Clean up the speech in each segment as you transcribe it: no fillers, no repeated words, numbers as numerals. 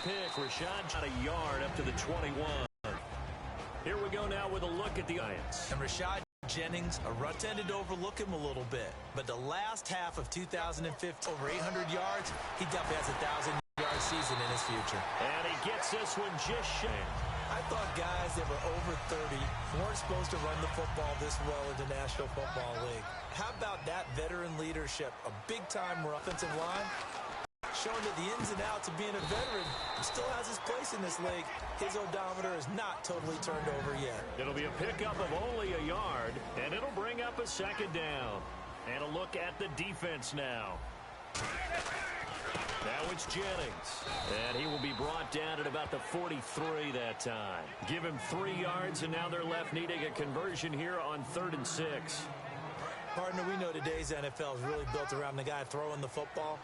pick. Rashad got a yard up to the 21. Here we go now with a look at the Giants. And Rashad Jennings, a run tended to overlook him a little bit. But the last half of 2015, over 800 yards, he definitely has a 1,000-yard season in his future. And he gets this one just shy. I thought guys that were over 30 weren't supposed to run the football this well in the National Football League. How about that veteran leadership? A big-time offensive line showing that the ins and outs of being a veteran still has his place in this league. His odometer is not totally turned over yet. It'll be a pickup of only a yard, and it'll bring up a second down. And a look at the defense now. Now it's Jennings, and he will be brought down at about the 43 that time. Give him 3 yards, and now they're left needing a conversion here on 3rd and 6. Partner, we know today's NFL is really built around the guy throwing the football.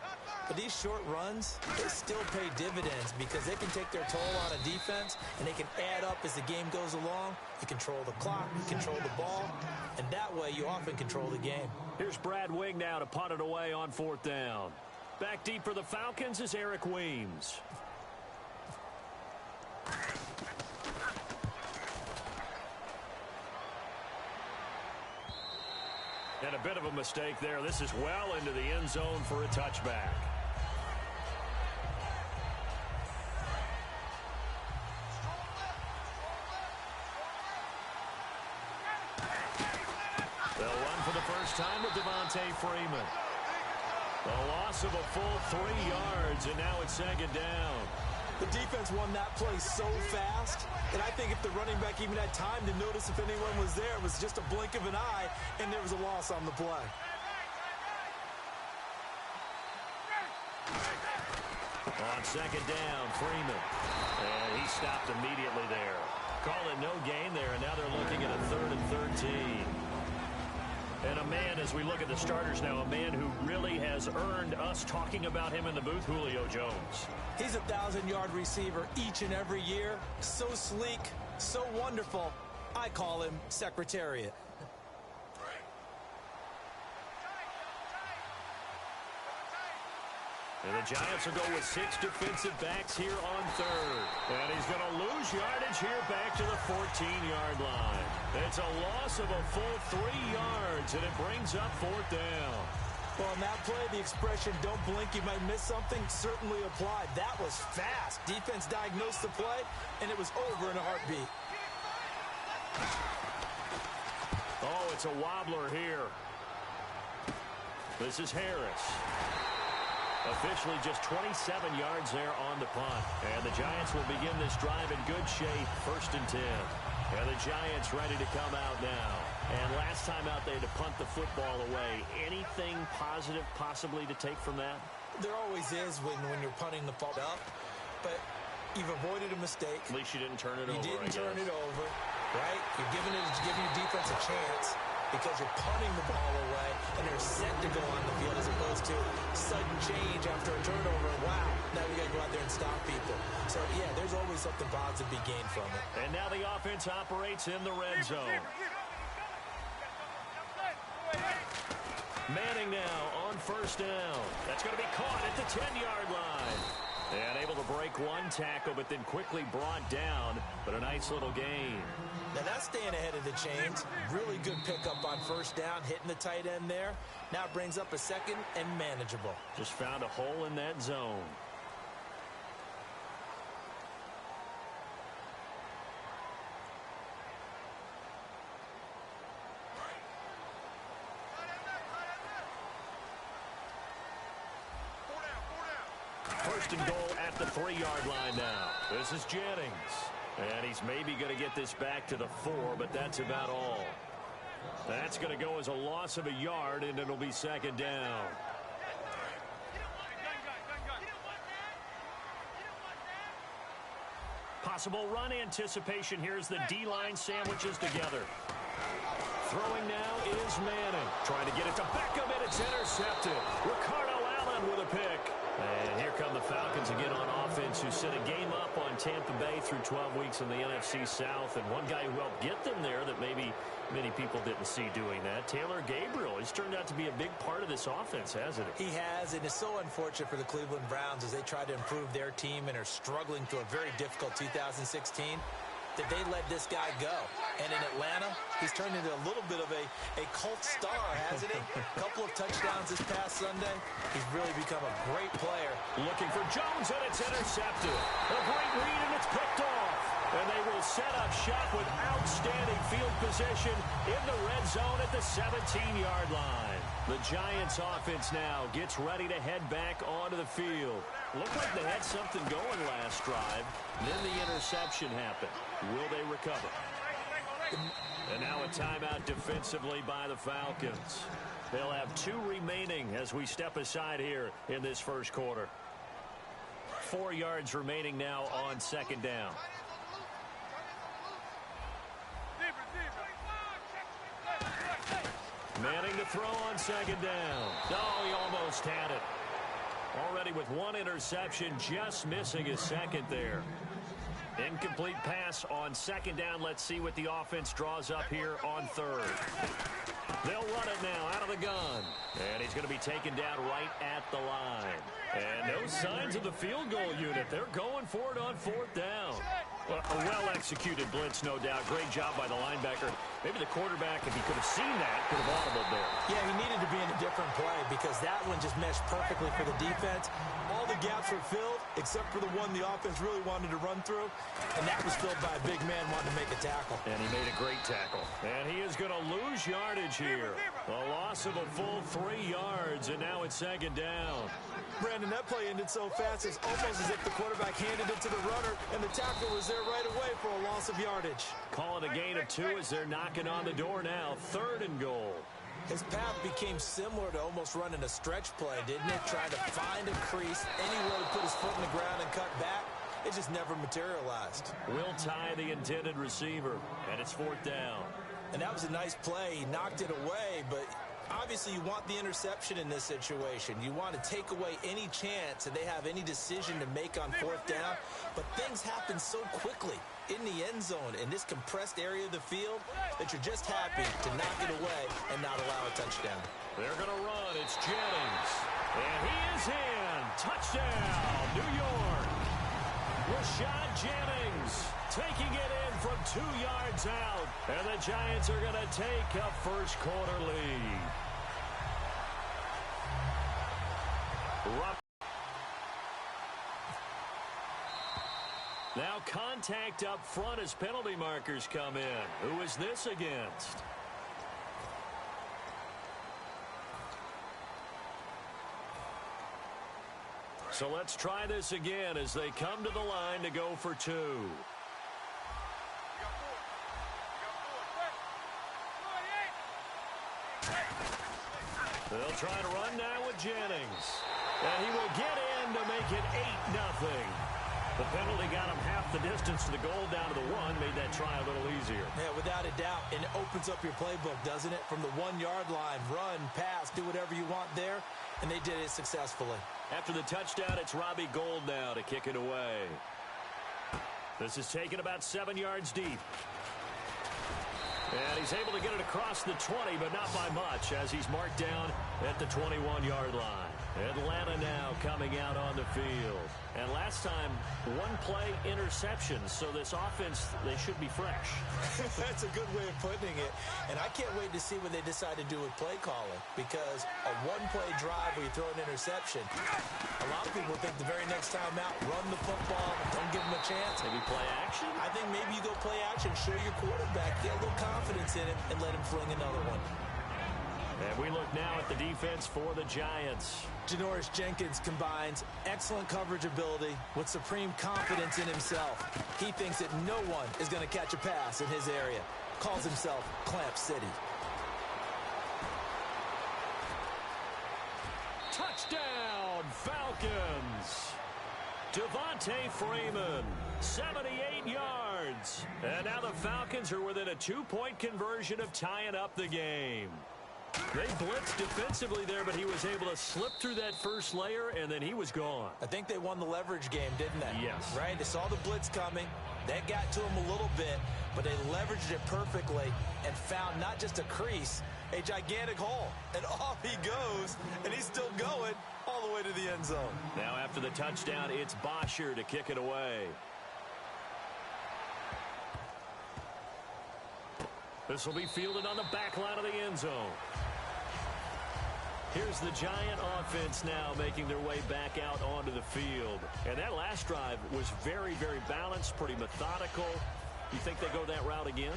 But these short runs, they still pay dividends because they can take their toll on a defense, and they can add up as the game goes along. You control the clock, you control the ball, and that way you often control the game. Here's Brad Wing now to punt it away on 4th down. Back deep for the Falcons is Eric Weems. And a bit of a mistake there. This is well into the end zone for a touchback. They'll run for the first time with Devontae Freeman. A loss of a full 3 yards, and now it's 2nd down. The defense won that play so fast, and I think if the running back even had time to notice if anyone was there, it was just a blink of an eye, and there was a loss on the play. On 2nd down, Freeman. And he stopped immediately there. Call it no gain there, and now they're looking at a 3rd and 13. And a man, as we look at the starters now, a man who really has earned us talking about him in the booth, Julio Jones. He's a 1,000-yard receiver each and every year. So sleek, so wonderful. I call him Secretariat. And the Giants will go with 6 defensive backs here on 3rd. And he's going to lose yardage here back to the 14-yard line. It's a loss of a full 3 yards, and it brings up 4th down. Well, on that play, the expression, don't blink, you might miss something, certainly applied. That was fast. Defense diagnosed the play, and it was over in a heartbeat. Oh, it's a wobbler here. This is Harris. Officially just 27 yards there on the punt. And the Giants will begin this drive in good shape, 1st and 10. And the Giants ready to come out now. And last time out they had to punt the football away. Anything positive possibly to take from that? There always is when you're punting the ball up. But you've avoided a mistake. At least you didn't turn it over. You didn't turn it over, right? You're giving your defense a chance because you're punting the ball away and they're set to go on the field as opposed to sudden change after a turnover. Wow, now we got to go out there and stop people. So, yeah, there's always something positive to be gained from it. And now the offense operates in the red zone. Manning now on 1st down. That's going to be caught at the 10-yard line. And able to break one tackle, but then quickly brought down. But a nice little gain. Now that's staying ahead of the chains. Really good pickup on 1st down, hitting the tight end there. Now it brings up a 2nd and manageable. Just found a hole in that zone. First and goal at the 3-yard line now. This is Jennings. And he's maybe going to get this back to the 4, but that's about all. That's going to go as a loss of a yard, and it'll be 2nd down. Possible run anticipation. Here's the D-line sandwiches together. Throwing now is Manning. Trying to get it to Beckham, and it's intercepted. Ricardo Allen with a pick. And here come the Falcons again on offense, who set a game up on Tampa Bay through 12 weeks in the NFC South. And one guy who helped get them there that maybe many people didn't see doing that, Taylor Gabriel, has turned out to be a big part of this offense, hasn't he? He has, and it's so unfortunate for the Cleveland Browns as they try to improve their team and are struggling through a very difficult 2016. That they let this guy go. And in Atlanta, he's turned into a little bit of a cult star, hasn't he? A couple of touchdowns this past Sunday. He's really become a great player. Looking for Jones, and it's intercepted. A great read, and it's picked off. And they will set up shop with outstanding field position in the red zone at the 17-yard line. The Giants offense now gets ready to head back onto the field. Looked like they had something going last drive. Then the interception happened. Will they recover? And now a timeout defensively by the Falcons. They'll have 2 remaining as we step aside here in this first quarter. 4 yards remaining now on second down. Manning to throw on second down. Oh, he almost had it. Already with 1 interception, just missing his second there. Incomplete pass on second down. Let's see what the offense draws up here on third. They'll run it now out of the gun. And he's going to be taken down right at the line. And no signs of the field goal unit. They're going for it on fourth down. Well, a well-executed blitz, no doubt. Great job by the linebacker. Maybe the quarterback, if he could have seen that, could have audibled there. Yeah, he needed to be in a different play because that one just meshed perfectly for the defense. All the gaps were filled except for the one the offense really wanted to run through, and that was filled by a big man wanting to make a tackle. And he made a great tackle. And he is going to lose yardage here. A loss of a full 3 yards, and now it's second down. Brandon, that play ended so fast, it's almost as if the quarterback handed it to the runner, and the tackle was there right away for a loss of yardage. Call it a gain of 2 as they're knocking on the door now. 3rd and goal. His path became similar to almost running a stretch play, didn't it? Trying to find a crease, anywhere to put his foot in the ground and cut back. It just never materialized. Will tie the intended receiver, and it's 4th down. And that was a nice play. He knocked it away, but obviously you want the interception in this situation. You want to take away any chance that they have any decision to make on 4th down. But things happen so quickly in the end zone in this compressed area of the field that you're just happy to knock it away and not allow a touchdown. They're going to run. It's Jennings. And he is in. Touchdown, New York. Rashad Jennings taking it in from 2 yards out. And the Giants are going to take a first quarter lead. Now contact up front as penalty markers come in. Who is this against? So let's try this again as they come to the line to go for 2. They'll try to run now with Jennings. And he will get in to make it 8-0. The penalty got him half the distance to the goal, down to the 1, made that try a little easier. Yeah, without a doubt. And it opens up your playbook, doesn't it? From the 1-yard line, run, pass, do whatever you want there. And they did it successfully. After the touchdown, it's Robbie Gould now to kick it away. This is taken about 7 yards deep. And he's able to get it across the 20, but not by much, as he's marked down at the 21-yard line. Atlanta now coming out on the field. And last time, 1-play interceptions, so this offense, they should be fresh. That's a good way of putting it. And I can't wait to see what they decide to do with play calling, because a 1-play drive where you throw an interception, a lot of people think the very next time out, run the football, don't give them a chance. Maybe play action? I think maybe you go play action, show your quarterback, get a little confidence in him, and let him fling another one. And we look now at the defense for the Giants. Janoris Jenkins combines excellent coverage ability with supreme confidence in himself. He thinks that no one is going to catch a pass in his area. Calls himself Clamp City. Touchdown, Falcons! Devontae Freeman, 78 yards. And now the Falcons are within a 2-point conversion of tying up the game. They blitzed defensively there, but he was able to slip through that first layer, and then he was gone. I think they won the leverage game, didn't they? Yes. Right? They saw the blitz coming. That got to him a little bit, but they leveraged it perfectly and found not just a crease, a gigantic hole. And off he goes, and he's still going all the way to the end zone. Now after the touchdown, it's Bosher to kick it away. This will be fielded on the back line of the end zone. Here's the Giant offense now making their way back out onto the field. And that last drive was very, very balanced, pretty methodical. You think they go that route again?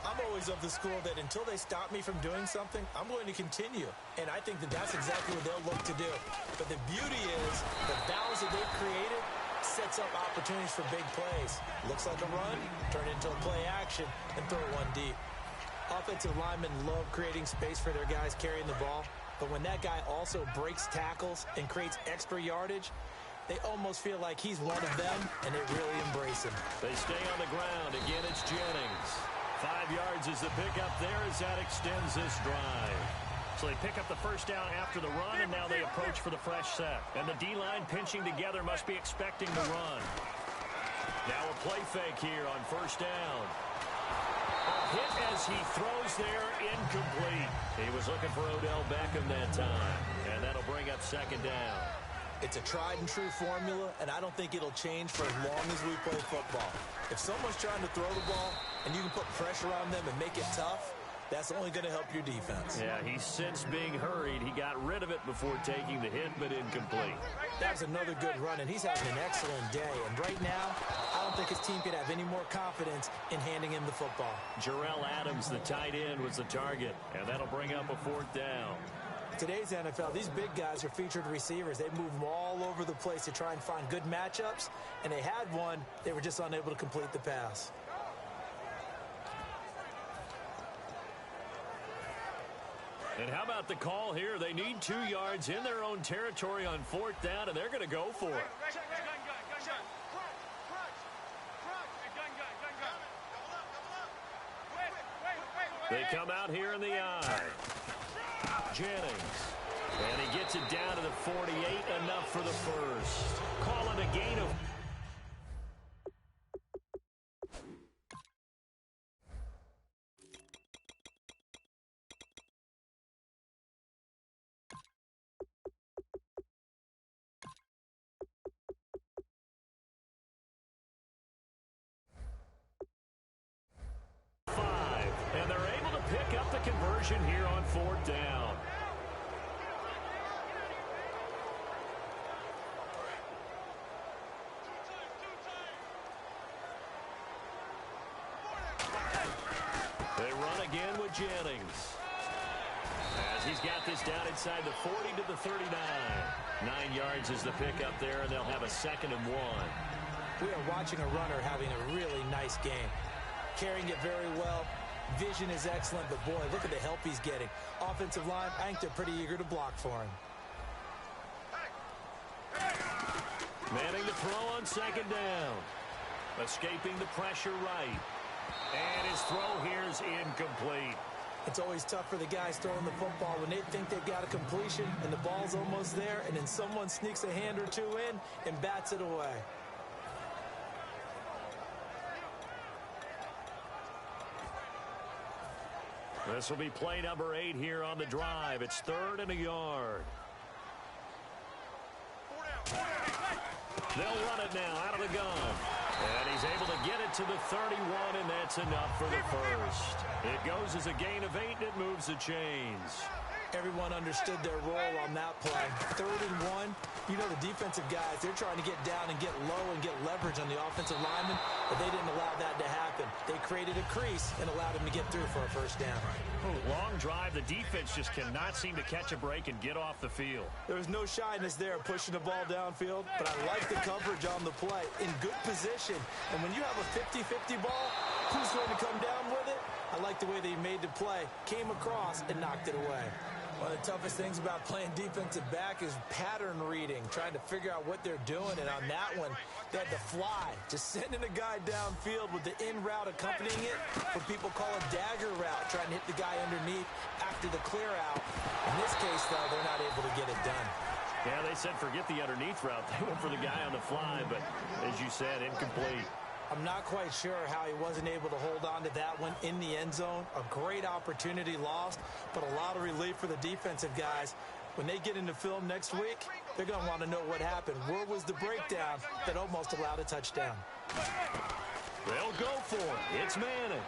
I'm always of the school that until they stop me from doing something, I'm going to continue. And I think that that's exactly what they'll look to do. But the beauty is the balance that they've created sets up opportunities for big plays. Looks like a run, turn it into a play action, and throw one deep. Offensive linemen love creating space for their guys carrying the ball. But when that guy also breaks tackles and creates extra yardage, they almost feel like he's one of them, and they really embrace him. They stay on the ground. Again, it's Jennings. 5 yards is the pickup there as that extends this drive. So they pick up the first down after the run, and now they approach for the fresh set. And the D-line pinching together must be expecting the run. Now a play fake here on first down. Hit as he throws there, incomplete. He was looking for Odell Beckham that time, and that'll bring up second down. It's a tried-and-true formula, and I don't think it'll change for as long as we play football. If someone's trying to throw the ball and you can put pressure on them and make it tough, that's only going to help your defense. Yeah, he's since being hurried. He got rid of it before taking the hit, but incomplete. That was another good run, and he's having an excellent day. And right now, I don't think his team could have any more confidence in handing him the football. Jarrell Adams, the tight end, was the target, and that'll bring up a fourth down. Today's NFL, these big guys are featured receivers. They move them all over the place to try and find good matchups, and they had one. They were just unable to complete the pass. And how about the call here? They need 2 yards in their own territory on fourth down, and they're going to go for it. They come out here in the eye. Jennings. And he gets it down to the 48, enough for the first. Call it a gain of... conversion here on fourth down. They run again with Jennings. As he's got this down inside the 40 to the 39. 9 yards is the pickup there, and they'll have a 2nd and 1. We are watching a runner having a really nice game. Carrying it very well. Vision is excellent, but boy, look at the help he's getting. Offensive line, I think they're pretty eager to block for him. Manning to throw on 2nd down. Escaping the pressure right. And his throw here is incomplete. It's always tough for the guys throwing the football when they think they've got a completion and the ball's almost there, and then someone sneaks a hand or two in and bats it away. This will be play number 8 here on the drive. It's 3rd and a yard. They'll run it now out of the gun. And he's able to get it to the 31, and that's enough for the first. It goes as a gain of 8, and it moves the chains. Everyone understood their role on that play. 3rd and 1. You know the defensive guys, they're trying to get down and get low and get leverage on the offensive lineman, but they didn't allow that to happen. They created a crease and allowed him to get through for a first down. Long drive. The defense just cannot seem to catch a break and get off the field. There was no shyness there pushing the ball downfield, but I like the coverage on the play. In good position. And when you have a 50-50 ball, who's going to come down with it? I like the way they made the play, came across, and knocked it away. One of the toughest things about playing defensive back is pattern reading, trying to figure out what they're doing. And on that one, they had to fly, just sending a guy downfield with the in route accompanying it, what people call a dagger route, trying to hit the guy underneath after the clear out. In this case, though, they're not able to get it done. Yeah, they said forget the underneath route. They went for the guy on the fly, but as you said, incomplete. I'm not quite sure how he wasn't able to hold on to that one in the end zone. A great opportunity lost, but a lot of relief for the defensive guys. When they get into film next week, they're going to want to know what happened. Where was the breakdown that almost allowed a touchdown? They'll go for it. It's Madden.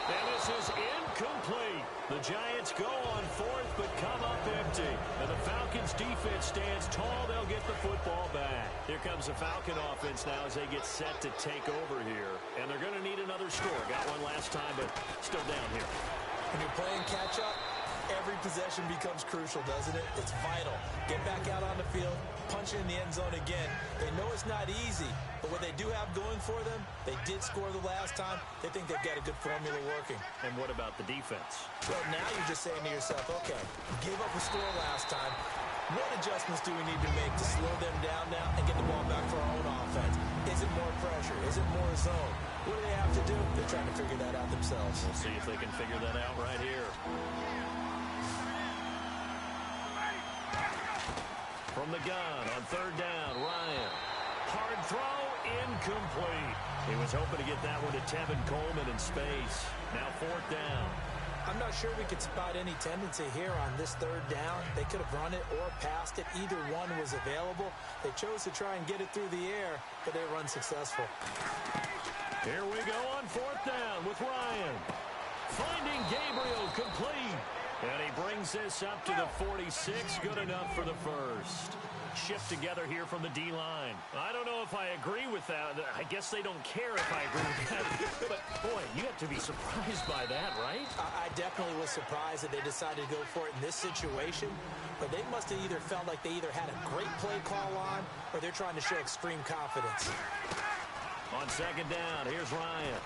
And this is incomplete. The Giants go on fourth, but come up empty. And the Falcons' defense stands tall. They'll get the football back. Here comes the Falcon offense now as they get set to take over here. And they're going to need another score. Got one last time, but still down here. When you're playing catch-up, every possession becomes crucial, doesn't it? It's vital. Get back out on the field, punch it in the end zone again. They know it's not easy, but what they do have going for them, they did score the last time. They think they've got a good formula working. And what about the defense? Well, now you're just saying to yourself, okay, gave up a score last time. What adjustments do we need to make to slow them down now and get the ball back for our own offense? Is it more pressure? Is it more zone? What do they have to do? They're trying to figure that out themselves. We'll see if they can figure that out right here. From the gun on third down, Ryan. Hard throw, incomplete. He was hoping to get that one to Tevin Coleman in space. Now fourth down. I'm not sure we could spot any tendency here on this third down. They could have run it or passed it. Either one was available. They chose to try and get it through the air, but they were unsuccessful. Here we go on fourth down with Ryan. Finding Gabriel complete. And he brings this up to the 46. Good enough for the first. Shift together here from the D-line. I don't know if I agree with that. I guess they don't care if I agree with that. But, boy, you have to be surprised by that, right? I definitely was surprised that they decided to go for it in this situation. But they must have either felt like they either had a great play call on or they're trying to show extreme confidence. On second down, here's Ryan.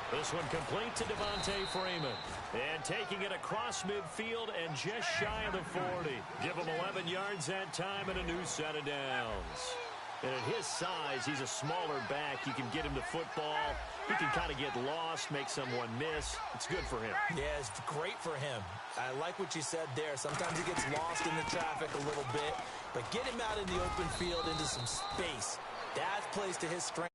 This one complete to Devontae Freeman. And taking it across midfield and just shy of the 40. Give him 11 yards that time and a new set of downs. And at his size, he's a smaller back. You can get him the football. He can kind of get lost, make someone miss. It's good for him. Yeah, it's great for him. I like what you said there. Sometimes he gets lost in the traffic a little bit. But get him out in the open field into some space. That plays to his strength.